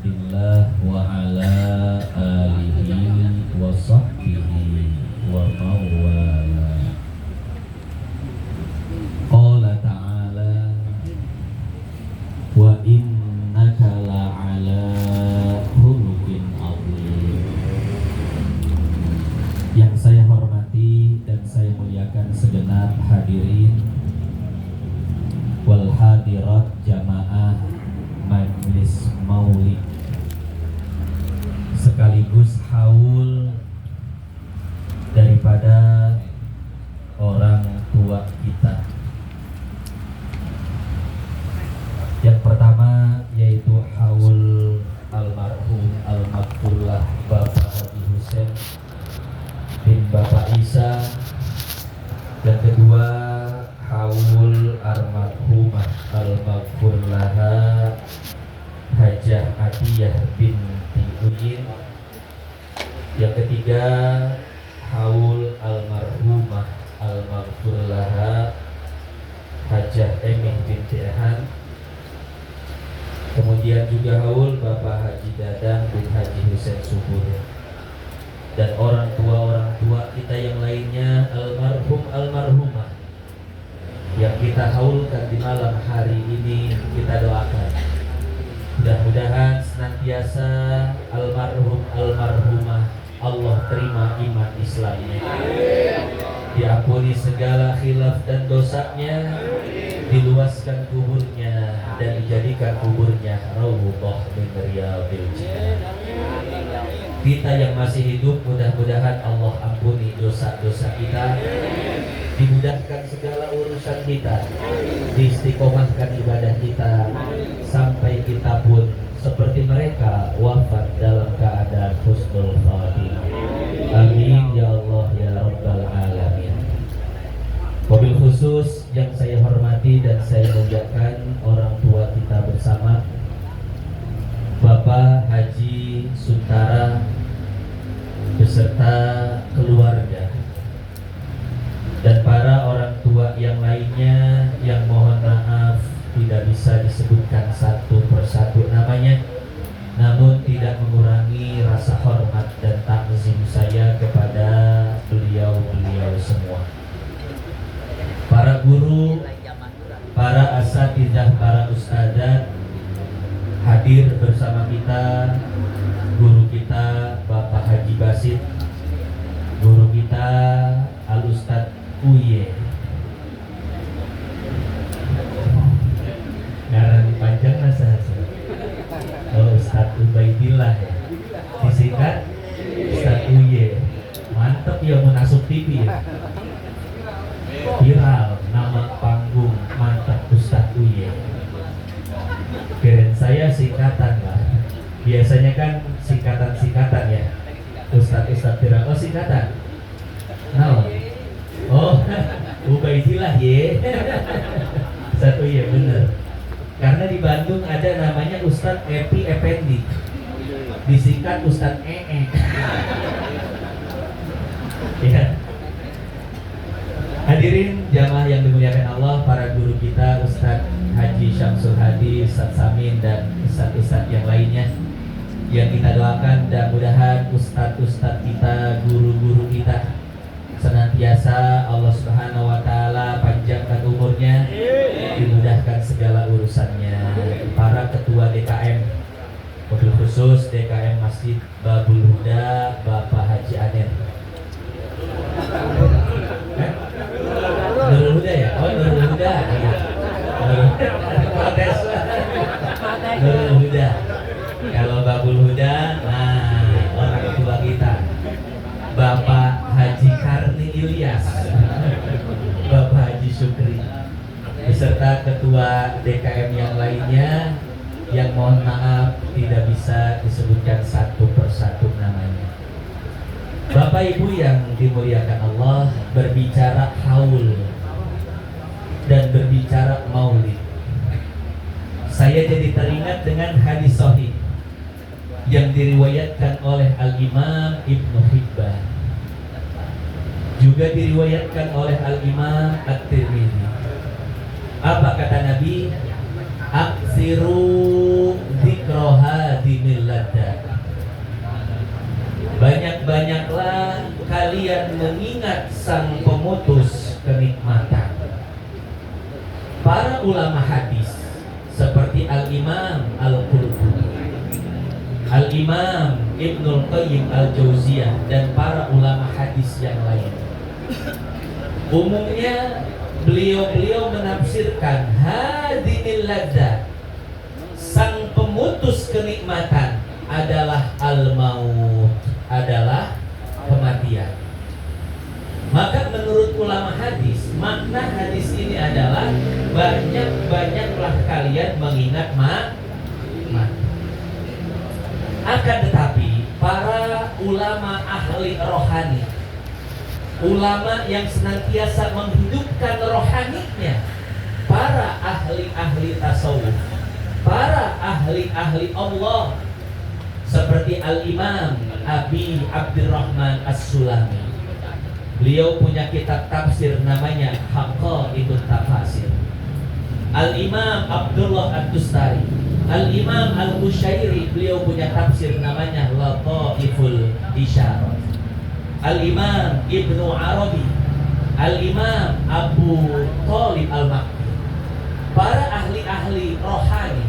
Abdillah wa ala alihi wa sahbihi wa mawala. Qala ta'ala wa innaka la'ala khuluqin azim. Yang saya hormati dan saya muliakan segenap hadirin wal hadirat jamaah majlis maulid sekaligus haul daripada orang tua kita. Yang pertama yaitu haul almarhum al-maghfurlah Bapak Haji Husein bin Bapak Isa. Yang kedua haul almarhumah al-maghfurlaha Hajah Atiyah binti Uyin. Yang ketiga haul almarhumah al-maghfurlaha Hajah Emih binti Ehan. Kemudian juga haul Bapak Haji Dadang bin Haji Husein Subur. Dan orang tua kita yang lainnya, almarhum almarhumah yang kita haulkan di malam hari ini, kita doakan mudah-mudahan senantiasa almarhum almarhumah Allah terima iman Islamnya, diampuni segala khilaf dan dosanya, diluaskan kuburnya dan dijadikan kuburnya raudhah min riyadhil jannah. Kita yang masih hidup mudah-mudahan Allah ampuni dosa-dosa kita, dimudahkan segala urusan kita, diistiqomahkan ibadah kita, sampai kita pun seperti mereka wafat dalam keadaan husnul khatimah. Amin ya Allah ya Rabbal alamin. Wabil khusus yang saya hormati dan saya muliakan orang tua kita bersama, Bapak Haji Suntara beserta keluarga dan para orang tua yang lainnya yang mohon maaf tidak bisa disebutkan satu persatu namanya, namun tidak mengurangi rasa hormat dan takzim saya kepada beliau-beliau semua. Para guru, para asatidzah, para ustadzah hadir bersama kita, guru kita Bapak Haji Basit, guru kita Al-Ustadz Uye, ngaran panjang masa Ustadz Ubaidillah ya, disingkat Ustadz Uye. Mantep ya, menasuk TV ya, viral nama panggung mantap Ustadz Uye. Keren saya singkatan lah, biasanya kan singkatan-singkatan ya, Ustadz viral. Oh singkatan, no. Oh Ubaidillah ye. Satu ya bener. Karena di Bandung ada namanya Ustadz Epi Effendi, disingkat Ustadz EE. Ya. Hadirin jamaah yang dimuliakan Allah, para guru kita Ustadz Haji Syamsul Hadi, Ustadz Samin dan ustadz-ustadz yang lainnya yang kita doakan, dan mudahan ustadz-ustadz kita, guru-guru kita senantiasa Allah Subhanahu wa taala panjangkan umurnya, dimudahkan segala urusannya. Para ketua DKM, mobil khusus DKM Masjid Babul Huda Bapak Haji Aden. Nurul Huda ya? Oh Nurul Huda. Protes. Nurul Huda. Kalau Babul Huda, nah orang tua kita Bapak Haji Karni Ilyas, Bapak Haji Syukri, beserta ketua DKM yang lainnya yang mohon maaf tidak bisa disebutkan satu persatu namanya. Bapak Ibu yang dimuliakan Allah, berbicara haul dan berbicara maulid, saya jadi teringat dengan hadis sahih yang diriwayatkan oleh Al-Imam Ibnu Hibban, juga diriwayatkan oleh Al-Imam At-Tirmidzi. Apa kata Nabi? Aksiru dzikra hadimil mengingat sang pemutus kenikmatan. Para ulama hadis seperti Al-Imam Al-Qurtubi, Al-Imam Ibnul Qayyim Al-Jauziyah, dan para ulama hadis yang lain, umumnya beliau-beliau menafsirkan hadinil ladzat, sang pemutus kenikmatan, adalah al-maut, adalah kematian. Maka menurut ulama hadis, makna hadis ini adalah banyak-banyaklah kalian mengingat mati. Akan tetapi para ulama ahli rohani, ulama yang senantiasa menghidupkan rohaninya, para ahli-ahli tasawuf, para ahli-ahli Allah, seperti Al-Imam Abi Abdurrahman As-Sulami. Beliau punya kitab tafsir namanya Haqaiqut Tafasir. Al-Imam Abdullah Ad-Dustari, Al-Imam Al-Musyairi, beliau punya tafsir namanya Lataiful Isyarat. Al-Imam Ibnu Arabi, Al-Imam Abu Thalib Al-Makki. Para ahli-ahli rohani,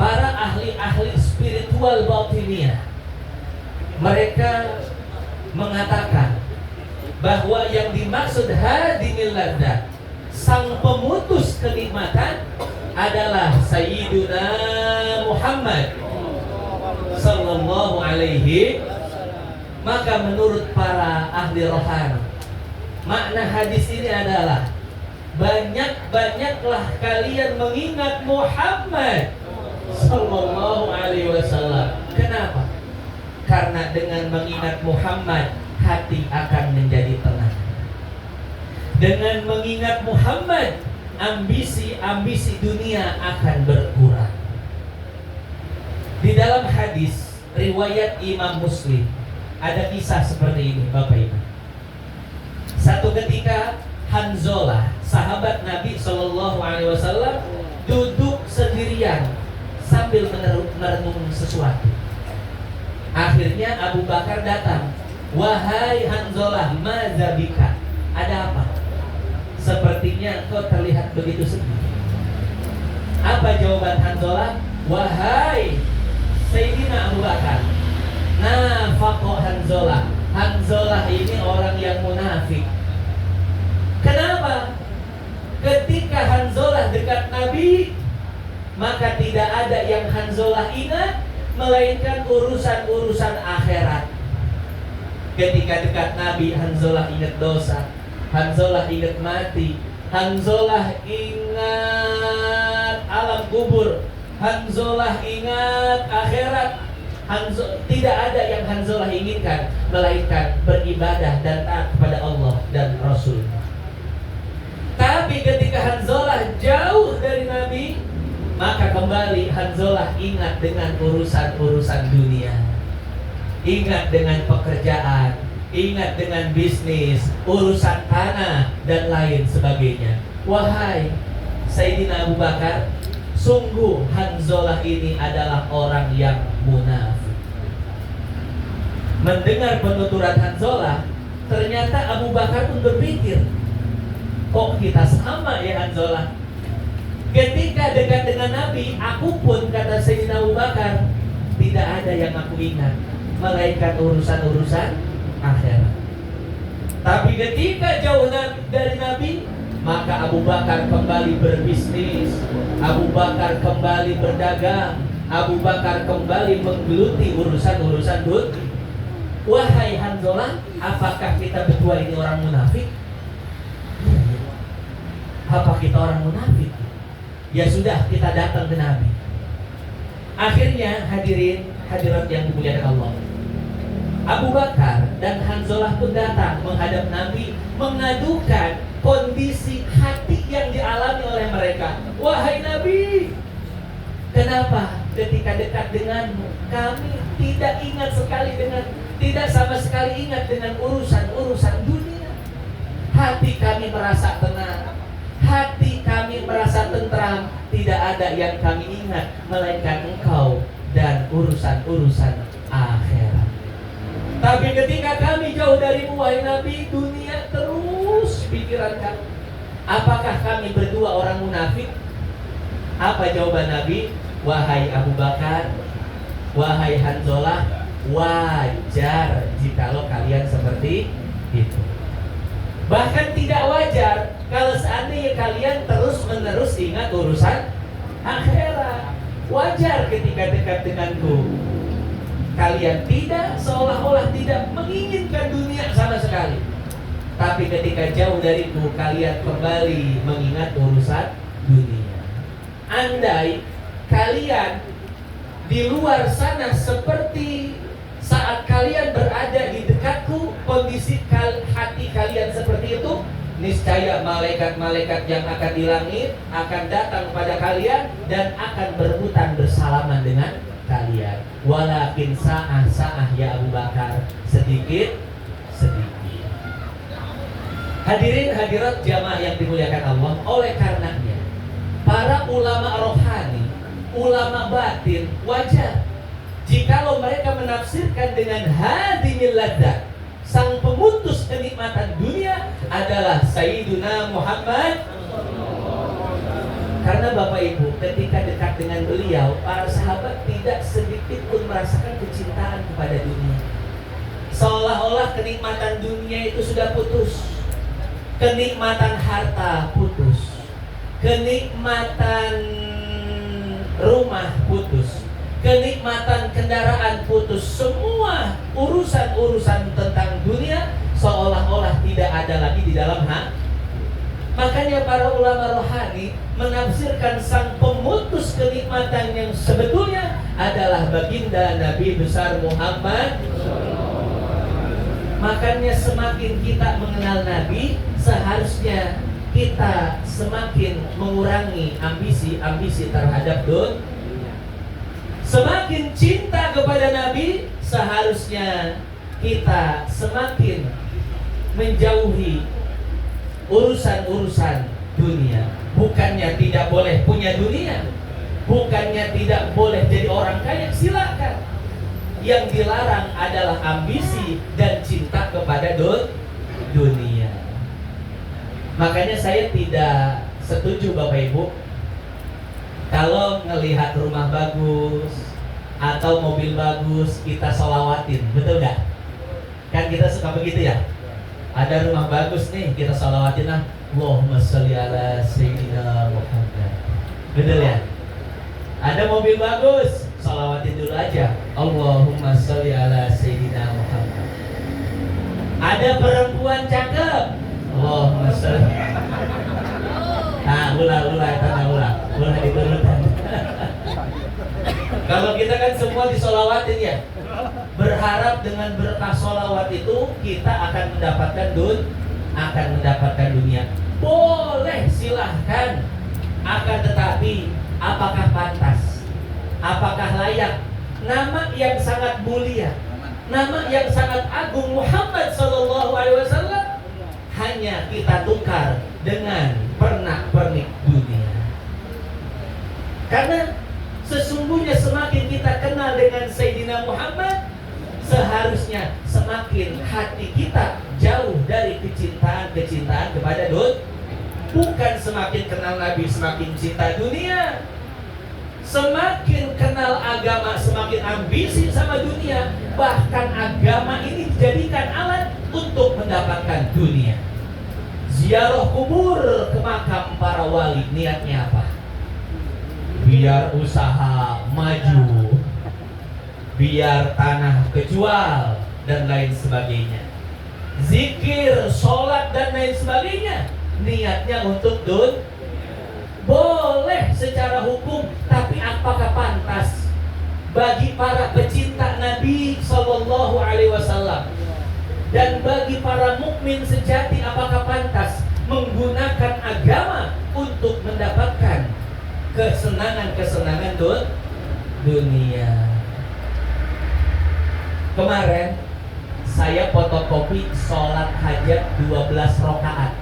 para ahli-ahli spiritual batiniyah, mereka mengatakan bahwa yang dimaksud hadinil ladzat, sang pemutus kenikmatan, adalah Sayyiduna Muhammad sallallahu alaihi. Maka menurut para ahli rohani, makna hadis ini adalah banyak-banyaklah kalian mengingat Muhammad sallallahu alaihi wasallam. Kenapa? Karena dengan mengingat Muhammad, hati akan menjadi tenang. Dengan mengingat Muhammad, ambisi-ambisi dunia akan berkurang. Di dalam hadis riwayat Imam Muslim ada kisah seperti ini, Bapak Ibu. Satu ketika Hanzalah, sahabat Nabi Shallallahu Alaihi Wasallam, duduk sendirian sambil merenung sesuatu. Akhirnya Abu Bakar datang. Wahai Hanzalah, madza bika? Ada apa? Sepertinya kau terlihat begitu sedih. Apa jawaban Hanzalah? Wahai Sayyidina Abu Bakar, nafaqo Hanzalah. Hanzalah ini orang yang munafik. Kenapa? Ketika Hanzalah dekat Nabi, maka tidak ada yang Hanzalah ingat melainkan urusan-urusan akhirat. Ketika dekat Nabi, Hanzalah ingat dosa, Hanzalah ingat mati, Hanzalah ingat alam kubur, Hanzalah ingat akhirat. Tidak ada yang Hanzalah inginkan melainkan beribadah dan taat kepada Allah dan Rasul. Tapi ketika Hanzalah jauh dari Nabi, maka kembali Hanzalah ingat dengan urusan-urusan dunia, ingat dengan pekerjaan, ingat dengan bisnis, urusan tanah dan lain sebagainya. Wahai Sayyidina Abu Bakar, sungguh Hanzalah ini adalah orang yang munafik. Mendengar penuturan Hanzalah, ternyata Abu Bakar pun berpikir, kok kita sama ya Hanzalah? Ketika dekat dengan Nabi, aku pun, kata Sayyidina Abu Bakar, tidak ada yang aku ingat melainkan urusan-urusan akhirat. Tapi ketika jauh dari Nabi, maka Abu Bakar kembali berbisnis, Abu Bakar kembali berdagang, Abu Bakar kembali menggeluti urusan-urusan dunia. Wahai Hanzalah, apakah kita berdua ini orang munafik? Apa kita orang munafik? Ya sudah, kita datang ke Nabi. Akhirnya hadirin hadirat yang dimuliakan Allah, Abu Bakar dan Hanzalah pun datang menghadap Nabi, mengadukan kondisi hati yang dialami oleh mereka. Wahai Nabi, kenapa ketika dekat denganmu kami tidak sama sekali ingat dengan urusan-urusan dunia? Hati kami merasa tenang, hati kami merasa tentram, tidak ada yang kami ingat melainkan Engkau dan urusan-urusan akhirat. Tapi ketika kami jauh darimu wahai Nabi, dunia terus pikiran kami. Apakah kami berdua orang munafik? Apa jawaban Nabi? Wahai Abu Bakar, wahai Hanzalah, wajar jikalau kalian seperti itu. Bahkan tidak wajar kalau seandainya kalian terus-menerus ingat urusan akhirat. Wajar ketika dekat denganku kalian tidak, seolah-olah tidak menginginkan dunia sama sekali. Tapi ketika jauh dariku kalian kembali mengingat urusan dunia. Andai kalian di luar sana seperti saat kalian berada di dekatku, kondisi hati kalian seperti itu, niscaya malaikat-malaikat yang akan di langit akan datang kepada kalian dan akan berhutang bersalaman dengan kalian. Walakin sa'ah ya Abu Bakar, sedikit. Hadirin hadirat jamaah yang dimuliakan Allah, oleh karenanya para ulama rohani, ulama batin, wajar jikalau mereka menafsirkan dengan hadimil ladzat, sang pemutus kenikmatan dunia adalah Sayyiduna Muhammad. Karena Bapak Ibu ketika dekat dengan beliau, para sahabat tidak sedikit pun merasakan kecintaan kepada dunia. Seolah-olah kenikmatan dunia itu sudah putus. Kenikmatan harta putus, kenikmatan rumah putus, kenikmatan kendaraan putus. Semua urusan-urusan tentang dunia seolah-olah tidak ada lagi di dalam hati. Makanya para ulama rohani menafsirkan sang pemutus kenikmatan yang sebetulnya adalah baginda Nabi besar Muhammad. Makanya semakin kita mengenal Nabi, seharusnya kita semakin mengurangi ambisi-ambisi terhadap dunia. Semakin cinta kepada Nabi, seharusnya kita semakin menjauhi urusan-urusan dunia. Bukannya tidak boleh punya dunia, bukannya tidak boleh jadi orang kaya, silakan. Yang dilarang adalah ambisi dan cinta kepada dunia. Makanya saya tidak setuju Bapak Ibu kalau ngelihat rumah bagus atau mobil bagus kita sholawatin, betul nggak? Kan kita suka begitu ya. Ada rumah bagus nih, kita sholawatin lah, Allahumma sholli ala sayyidina Muhammad. Betul ya? Ada mobil bagus, sholawatin dulu aja, Allahumma sholli ala sayyidina Muhammad. Ada perempuan cakep, Allahumma sholli. Ulah diberutan. Kalau kita kan semua disolawatin ya, berharap dengan berkah solawat itu kita akan mendapatkan dunia. Boleh, silahkan. Akan tetapi apakah pantas? Apakah layak? Nama yang sangat mulia, nama yang sangat agung Muhammad SAW hanya kita tukar dengan pernak-pernik dunia. Karena sesungguhnya semakin kita kenal dengan Sayyidina Muhammad, seharusnya semakin hati kita jauh dari kecintaan kepada dunia. Bukan semakin kenal Nabi semakin cinta dunia. Semakin kenal agama semakin ambisi sama dunia. Bahkan agama ini dijadikan alat untuk mendapatkan dunia. Ziarah kubur ke makam para wali, niatnya apa? Biar usaha maju, biar tanah kejual dan lain sebagainya. Zikir, sholat dan lain sebagainya, niatnya untuk boleh secara hukum, tapi apakah pantas bagi para pecinta Nabi Sallallahu Alaihi Wasallam dan bagi para mukmin sejati, apakah pantas menggunakan agama untuk mendapatkan kesenangan dunia? Kemarin saya fotokopi sholat hajat 12 rakaat.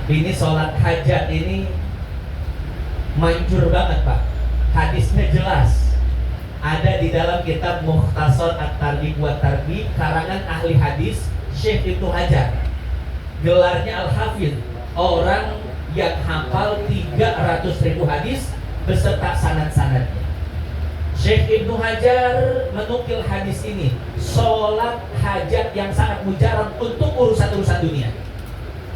Ini sholat hajat ini manjur banget Pak. Hadisnya jelas. Ada di dalam kitab Mukhtasar At-Targhib wa Tarhib karangan ahli hadis Syekh Ibnu Hajar. Gelarnya Al-Hafidz, orang yang hafal 300.000 hadis beserta sanad-sanadnya. Syekh Ibnu Hajar menukil hadis ini, sholat hajat yang sangat mujarab untuk urusan-urusan dunia.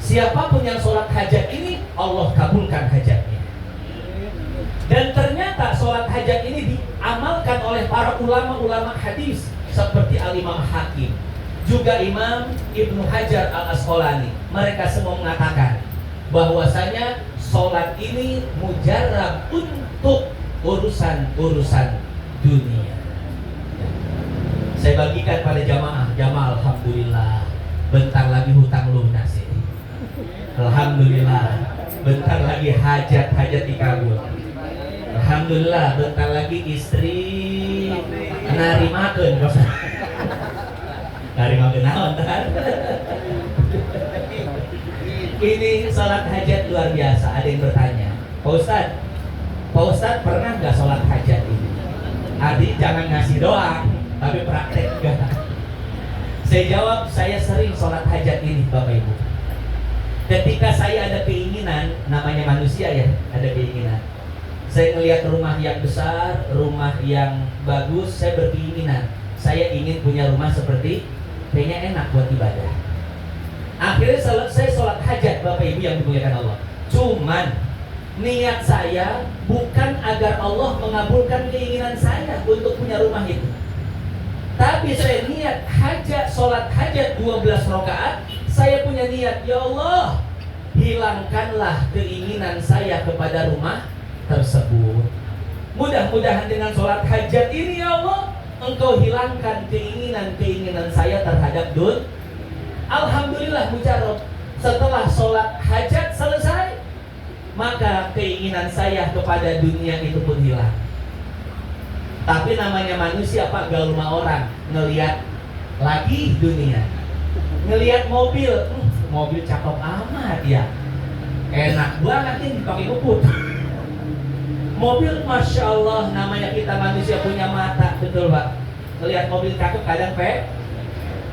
Siapapun yang sholat hajat ini, Allah kabulkan hajatnya. Dan ternyata sholat hajat ini diamalkan oleh para ulama-ulama hadis seperti Al-Imam Hakim, juga Imam Ibnu Hajar Al-Asqalani. Mereka semua mengatakan bahwasanya sholat ini mujarab untuk urusan-urusan dunia. Saya bagikan pada jamaah alhamdulillah bentar lagi hutang lunas ini. Alhamdulillah bentar lagi hajat dikabul. Alhamdulillah bentar lagi istri narimakeun naon kan. Ini salat hajat luar biasa. Ada yang bertanya, Pak Ustadz pernah nggak sholat hajat ini? Adi jangan ngasih doang, tapi praktek juga. Saya jawab, saya sering sholat hajat ini Bapak Ibu. Ketika saya ada keinginan, namanya manusia ya, ada keinginan. Saya melihat rumah yang besar, rumah yang bagus, saya berkeinginan. Saya ingin punya rumah seperti, kayaknya enak buat ibadah. Akhirnya saya sholat hajat Bapak Ibu yang dimuliakan Allah. Cuman niat saya bukan agar Allah mengabulkan keinginan saya untuk punya rumah itu. Tapi saya niat hajat, sholat hajat 12 rakaat. Saya punya niat, ya Allah, hilangkanlah keinginan saya kepada rumah tersebut. Mudah-mudahan dengan sholat hajat ini, ya Allah, Engkau hilangkan keinginan saya terhadap dunia. Alhamdulillah mujarab. Setelah sholat hajat selesai, maka keinginan saya kepada dunia itu pun hilang. Tapi namanya manusia Pak, gaul sama orang, ngelihat lagi dunia, ngelihat mobil, mobil cakep amat ya, enak banget ini dipakai puput. Mobil Masya Allah, namanya kita manusia punya mata, betul Pak. Ngelihat mobil cakep kadang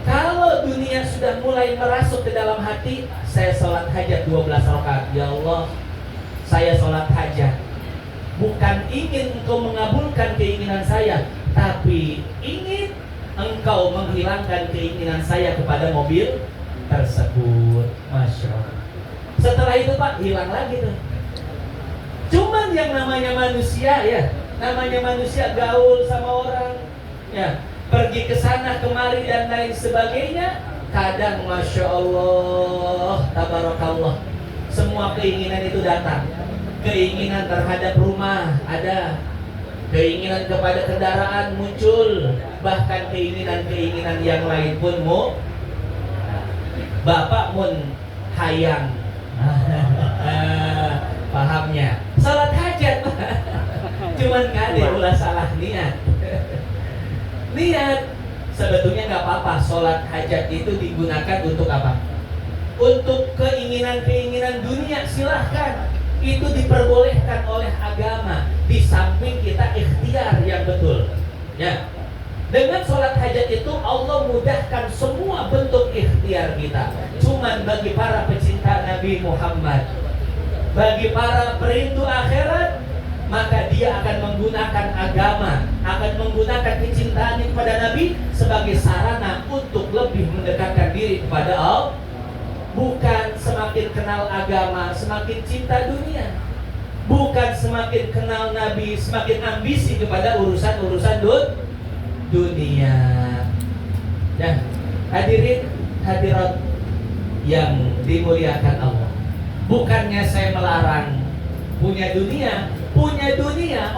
kalau dunia sudah mulai merasuk ke dalam hati, saya sholat hajat 12 rakaat. Ya Allah, saya sholat hajat bukan ingin Engkau mengabulkan keinginan saya, tapi ingin Engkau menghilangkan keinginan saya kepada mobil tersebut. Masya Allah. Setelah itu Pak, hilang lagi tuh. Cuman yang namanya manusia ya, namanya manusia gaul sama orang ya, pergi ke sana kemari dan lain sebagainya. Kadang Masya Allah, tabarakallah, semua keinginan itu datang. Keinginan terhadap rumah ada, keinginan kepada kendaraan muncul, bahkan keinginan-keinginan yang lain pun Bapak mun hayang pahamnya salat hajat cuman kade ulah salah niat. Niat sebetulnya nggak apa-apa. Sholat hajat itu digunakan untuk apa? Untuk keinginan-keinginan dunia, silahkan. Itu diperbolehkan oleh agama. Di samping kita ikhtiar yang betul ya. Dengan sholat hajat itu Allah mudahkan semua bentuk ikhtiar kita. Cuman bagi para pecinta Nabi Muhammad, bagi para perindu akhirat, maka dia akan menggunakan agama, akan menggunakan kecintaan kepada Nabi sebagai sarana untuk lebih mendekatkan diri kepada Allah. Bukan semakin kenal agama, semakin cinta dunia. Bukan semakin kenal Nabi, semakin ambisi kepada urusan-urusan dunia. Ya, hadirin hadirat yang dimuliakan Allah. Bukannya saya melarang punya dunia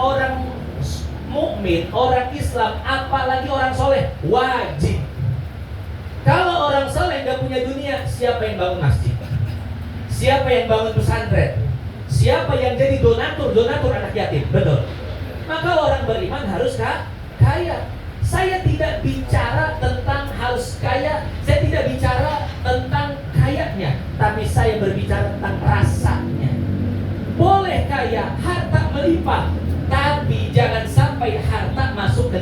orang mukmin, orang Islam, apalagi orang soleh wajib. Kalau orang soleh nggak punya dunia, siapa yang bangun masjid? Siapa yang bangun pesantren? Siapa yang jadi donatur anak yatim? Betul. Maka orang beriman harus kaya. Saya tidak bicara tentang harus kaya, saya tidak bicara tentang kayanya, tapi saya berbicara tentang rasanya. Boleh kaya, harta melimpah, tapi jangan sampai harta masuk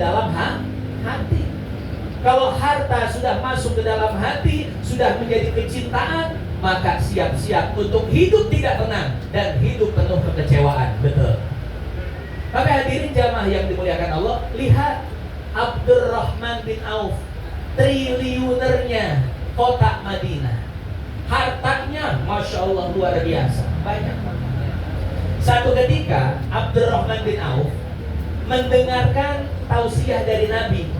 Kalau harta sudah masuk ke dalam hati, sudah menjadi kecintaan, maka siap-siap untuk hidup tidak tenang dan hidup penuh kekecewaan. Betul. Maka hadirin jamaah yang dimuliakan Allah, lihat Abdurrahman bin Auf, triliunernya kota Madinah. Hartanya Masya Allah luar biasa, banyak. Satu ketika Abdurrahman bin Auf mendengarkan tausiah dari Nabi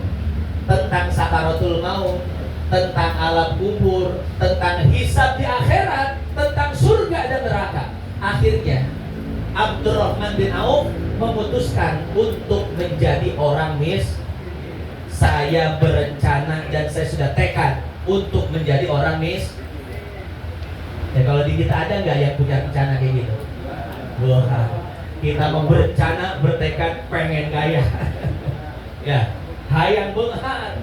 tentang sakaratul maut, tentang alam kubur, tentang hisab di akhirat, tentang surga dan neraka. Akhirnya Abdurrahman bin Auf memutuskan untuk menjadi orang miskin. Saya berencana dan saya sudah tekad untuk menjadi orang miskin. Ya, kalau di kita ada nggak yang punya rencana kayak gitu? Wah, kita mau berencana, bertekad, pengen kaya. Ya, hayang benghar.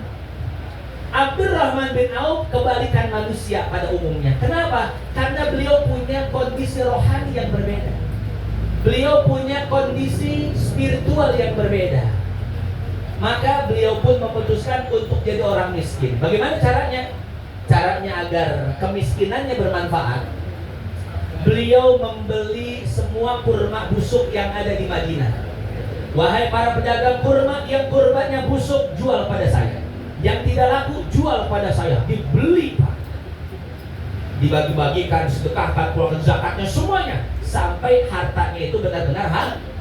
Abdurrahman bin Auf kebalikan manusia pada umumnya. Kenapa? Karena beliau punya kondisi rohani yang berbeda. Beliau punya kondisi spiritual yang berbeda. Maka beliau pun memutuskan untuk jadi orang miskin. Bagaimana caranya? Caranya agar kemiskinannya bermanfaat. Beliau membeli semua kurma busuk yang ada di Madinah. Wahai para pedagang kurma, yang kurmanya busuk jual pada saya. Yang tidak laku jual pada saya. Dibeli Pak. Dibagi-bagikan, sedekahkan, keluarkan zakatnya semuanya. Sampai hartanya itu benar-benar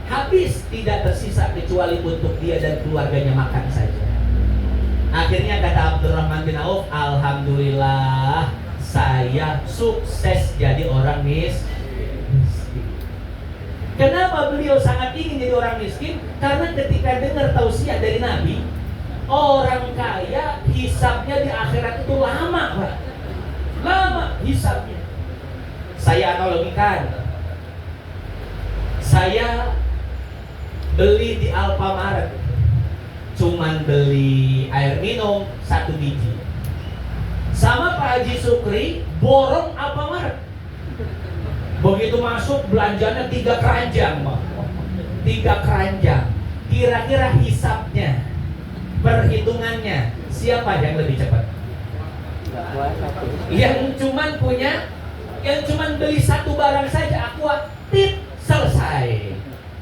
habis, tidak tersisa kecuali untuk dia dan keluarganya makan saja. Akhirnya kata Abdurrahman bin Auf, alhamdulillah saya sukses jadi orang miskin. Kenapa beliau sangat ingin jadi orang miskin? Karena ketika dengar tausiah dari Nabi, orang kaya hisabnya di akhirat itu lama, Pak. Lama hisabnya. Saya analogikan, saya beli di Alfamart, cuman beli air minum 1 biji. Sama Pak Haji Sukri borong Alfamart. Begitu masuk belanjanya 3 keranjang, Pak. 3 keranjang. Kira-kira hisabnya, perhitungannya, siapa yang lebih cepat? Yang cuman beli 1 barang saja, Aqua, tit, selesai.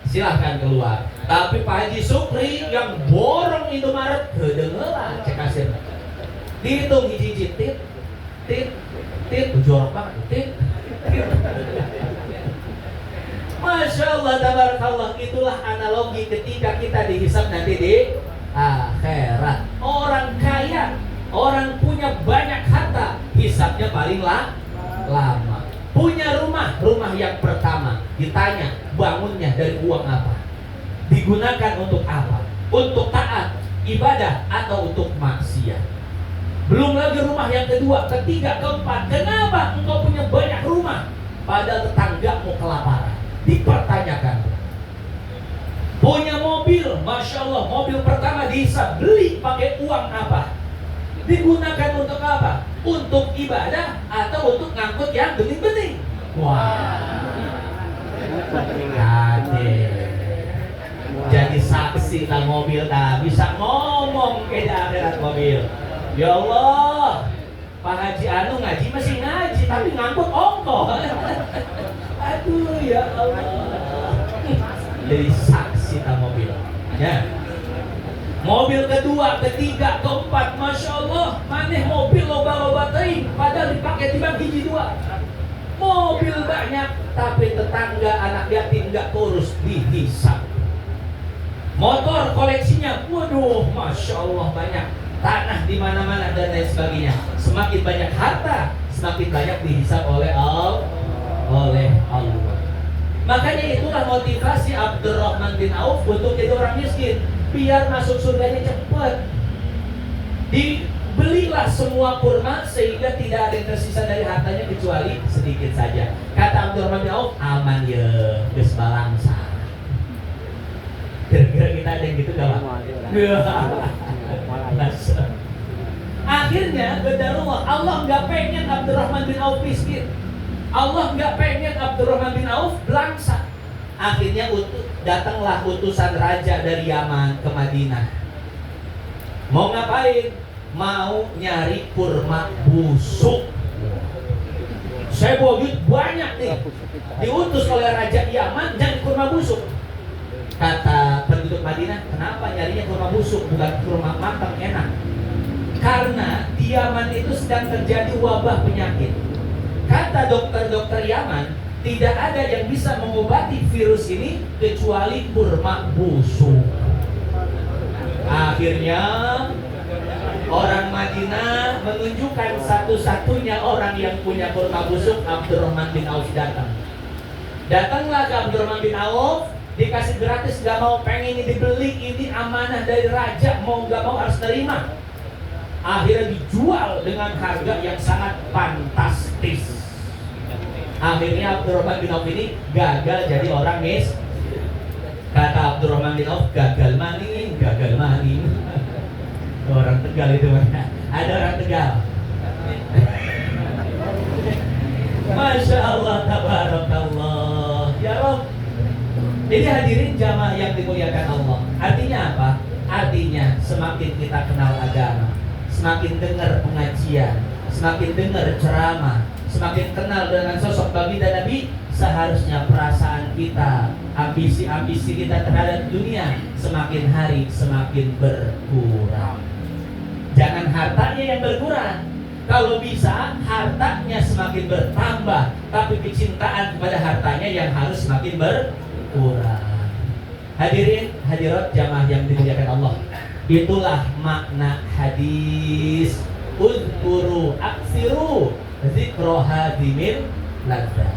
Silahkan keluar. Tapi Pak Haji Sukri yang borong Indomaret, kedengeran cek kasir. Dihitung hiji-hiji, tit, jorok banget, tit. Masya Allah, tabarakallah. Itulah analogi ketika kita dihisab nanti di akhirat. Orang kaya, orang punya banyak harta, hisabnya paling lama. Punya rumah yang pertama ditanya bangunnya dari uang apa, digunakan untuk apa, untuk taat, ibadah, atau untuk maksiat. Belum lagi rumah yang kedua, ketiga, keempat. Kenapa engkau punya banyak rumah padahal tetanggamu kelaparan? Dipertanyakan. Punya mobil, Masya Allah, mobil pertama dihisab, beli pakai uang apa, digunakan untuk apa? Untuk ibadah atau untuk ngangkut yang bening-bening? Wah, jadi saksi lah mobil dah, bisa ngomong ke akhirat mobil. Ya Allah, Pak Haji Anu ngaji masih ngaji, tapi ngangkut ongkos. Aduh ya Allah, jadi saksi lah mobil. Ya. Mobil kedua, ketiga, keempat, Masya Allah, maneh mobil loba-loba teuing, padahal dipakai tiba hiji 2. Mobil banyak, tapi tetangga anak yatim nggak kurus, dihisab. Motor koleksinya, waduh, Masya Allah banyak. Tanah di mana-mana dan lain sebagainya. Semakin banyak harta, semakin banyak dihisab oleh Allah. Makanya itulah motivasi Abdurrahman bin Auf untuk jadi orang miskin. Biar masuk surganya cepat. Dibelilah semua kurma sehingga tidak ada yang tersisa dari hartanya kecuali sedikit saja. Kata Abdurrahman bin Auf, aman ya, geus balangsa. Kira-kira kita ada yang gitu gak, Pak? Akhirnya qadarullah, Allah nggak pengen Abdurrahman bin Auf miskin. Allah nggak pengen Abdurrahman bin Auf belangsa. Akhirnya datanglah utusan raja dari Yaman ke Madinah. Mau ngapain? mau nyari kurma busuk. Saya bawa duit banyak nih, diutus oleh Raja Yaman nyari kurma busuk. Kata penduduk Madinah, kenapa nyarinya kurma busuk bukan kurma matang enak? Karena di Yaman itu sedang terjadi wabah penyakit. Kata dokter-dokter Yaman, tidak ada yang bisa mengobati virus ini kecuali kurma busuk. Akhirnya orang Madinah menunjukkan satu-satunya orang yang punya kurma busuk, Abdurrahman bin Auf datang. Datanglah ke Abdurrahman bin Auf, dikasih gratis, gak mau, pengen ini dibeli, ini amanah dari raja, mau gak mau harus terima. Akhirnya dijual dengan harga yang sangat fantastis. Akhirnya Abdurrahman bin Auf ini gagal jadi orang miskin. Kata Abdurrahman bin Auf, gagal maning. Orang Tegal itu mana? Ada orang Tegal. Masya Allah, tabarakallah. Ya Rob. Jadi hadirin jamaah yang dimuliakan Allah. Artinya apa? Artinya semakin kita kenal agama, semakin dengar pengajian, semakin dengar ceramah, semakin kenal dengan sosok baginda Nabi, seharusnya perasaan kita, ambisi-ambisi kita terhadap dunia semakin hari semakin berkurang. Jangan hartanya yang berkurang. Kalau bisa hartanya semakin bertambah, tapi kecintaan kepada hartanya yang harus semakin berkurang. Hadirin, hadirat jamaah yang dimuliakan Allah. Itulah makna hadis uzkuru aksiru zikro hadimin ladzat.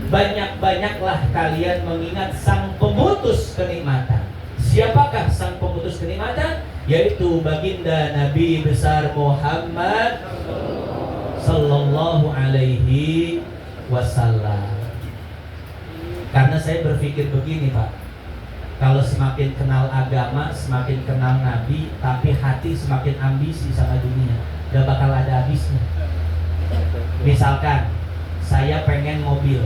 Banyak-banyaklah kalian mengingat sang pemutus kenikmatan. Siapakah sang pemutus kenikmatan? Yaitu baginda Nabi besar Muhammad sallallahu alaihi wasallam. Karena saya berpikir begini, Pak. Kalau semakin kenal agama, semakin kenal Nabi, tapi hati semakin ambisi sama dunia, gak bakal ada habisnya. Misalkan saya pengen mobil,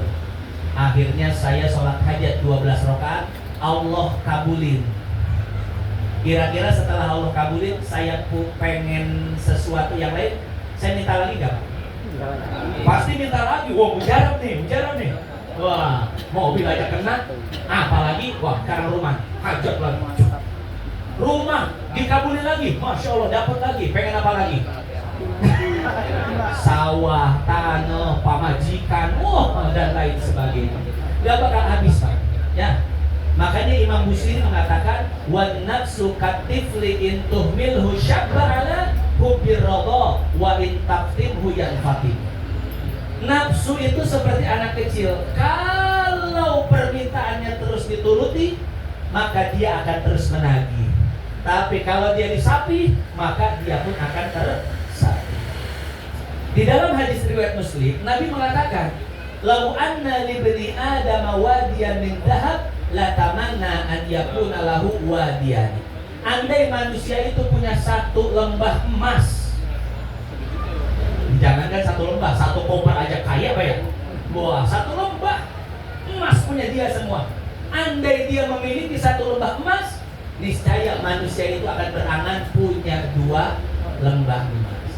akhirnya saya sholat hajat 12 rakaat, Allah kabulin. Kira-kira setelah Allah kabulin, saya pengen sesuatu yang lain, saya minta lagi gak? Pasti minta lagi. Wah, mujarab nih. Wah, mobil aja kena, apalagi wah karena rumah, hajat lagi. Rumah dikabulin lagi, Masya Allah, dapat lagi. Pengen apa lagi? Sawah, tanah, pamajikan, dan lain sebagainya. Gak bakal habis, Pak. Ya. Makanya Imam Busiri mengatakan, wan nafsu katifli in tuhmilhu syabba ala hubir radha wa in taftimhu yanfatih. Nafsu itu seperti anak kecil. Kalau permintaannya terus dituruti, maka dia akan terus menagih. Tapi kalau dia disapi, maka dia pun akan tersapi. Di dalam hadis riwayat Muslim, Nabi mengatakan, "Lau anna li bani Adam wadiyan min dhahab, la tamanna an yakuna lahu wadiyan." Andai manusia itu punya satu lembah emas, jangankan satu lembah, satu koper aja kaya Pak ya. Wah, satu lembah emas punya dia semua. Andai dia memiliki satu lembah emas, niscaya manusia itu akan berangan punya 2 lembah emas.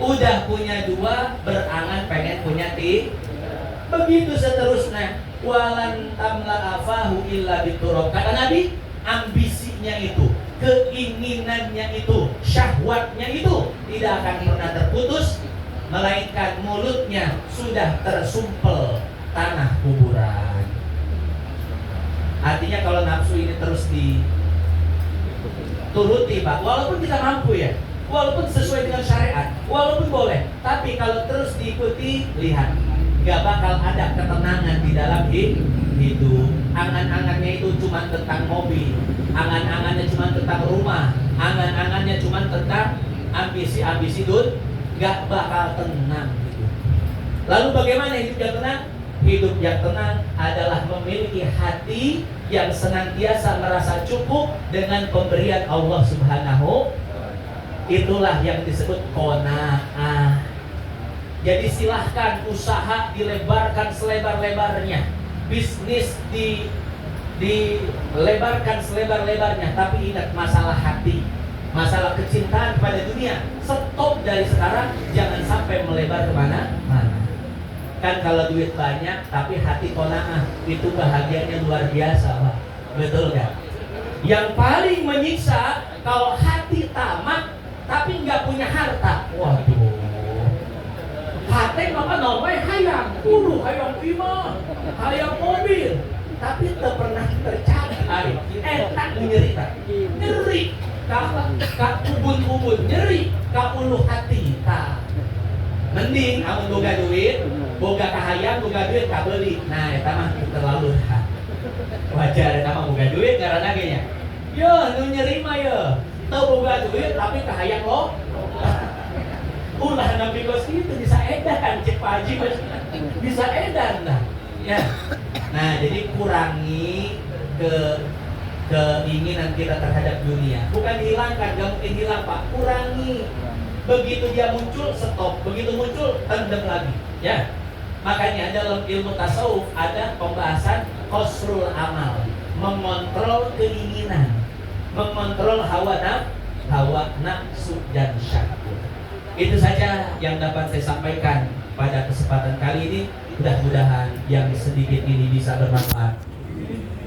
Udah punya 2, berangan pengen punya 3. Begitu seterusnya. Walan tamla afahu illa biturab. Kata Nabi, ambisinya itu, keinginannya itu, syahwatnya itu tidak akan pernah terputus, melainkan mulutnya sudah tersumpel tanah kuburan. Artinya kalau nafsu ini terus dituruti, Pak, walaupun kita mampu ya, walaupun sesuai dengan syariat, walaupun boleh, tapi kalau terus diikuti, lihat, gak bakal ada ketenangan di dalam hidup. Angan-angannya itu cuma tentang mobil, angan-angannya cuma tentang rumah, angan-angannya cuma tentang ambisi-ambisi gak bakal tenang gitu. Lalu bagaimana hidup yang tenang? Hidup yang tenang adalah memiliki hati yang senantiasa merasa cukup dengan pemberian Allah Subhanahu. Itulah yang disebut qanaah. Jadi silahkan usaha dilebarkan selebar-lebarnya, bisnis dilebarkan selebar-lebarnya, tapi ingat masalah hati. Masalah kecintaan pada dunia, stop dari sekarang, jangan sampai melebar kemana-mana. Kan kalau duit banyak tapi hati kona'ah, itu bahagianya luar biasa, Pak. Betul nggak? Yang paling menyiksa kalau hati tamak tapi nggak punya harta. Waduh, hati apa namanya hayang, hayang imah, hayang mobil, tapi tak pernah tercapai. Tak nyerita, nyeri, kak ubun-ubun, nyeri, kak ulu hati, tak. Mending amun boga duit, boga kahayang, boga duit, kak beli. Nah, eta mah terlalu wajar, eta mah boga duit karena genya. Yo, nu nyeri mah yo. Teu boga duit tapi kahayang lo. Ulah nabi kos itu bisa edan, cek Pak Haji bisa edan lah. Ya. Nah, jadi kurangi keinginan kita terhadap dunia. Bukan hilangkan, gak mungkin hilang Pak. Kurangi. Begitu dia muncul, stop. Begitu muncul, tendem lagi. Ya. Makanya dalam ilmu tasawuf ada pembahasan qasrul amal, mengontrol keinginan, mengontrol hawa nafsu dan syahwat. Itu saja yang dapat saya sampaikan pada kesempatan kali ini. Mudah-mudahan yang sedikit ini bisa bermanfaat.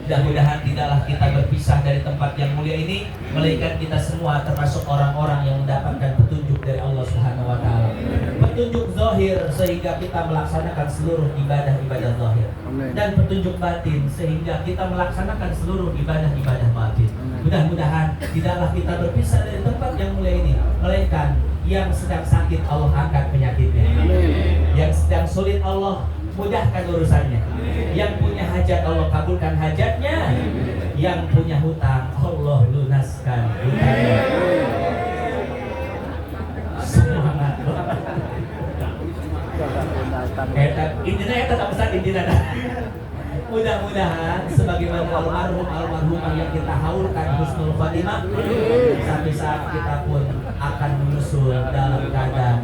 Mudah-mudahan tidaklah kita berpisah dari tempat yang mulia ini, melainkan kita semua termasuk orang-orang yang mendapatkan petunjuk dari Allah Subhanahu wa taala. Petunjuk zahir sehingga kita melaksanakan seluruh ibadah-ibadah zahir. Dan petunjuk batin sehingga kita melaksanakan seluruh ibadah-ibadah batin. Mudah-mudahan tidaklah kita berpisah dari tempat yang mulia ini, melainkan yang sedang sakit Allah angkat penyakitnya. Yang sedang sulit Allah mudahkan urusannya. Yang punya hajat Allah kabulkan hajatnya. Yang punya hutang Allah lunaskan hutangnya. Semangat. Intinya ya tetap besar intinya. Mudah-mudahan sebagaimana almarhumah yang kita haulkan husnul khotimah, sampai saat kita pun akan menyusul dalam keadaan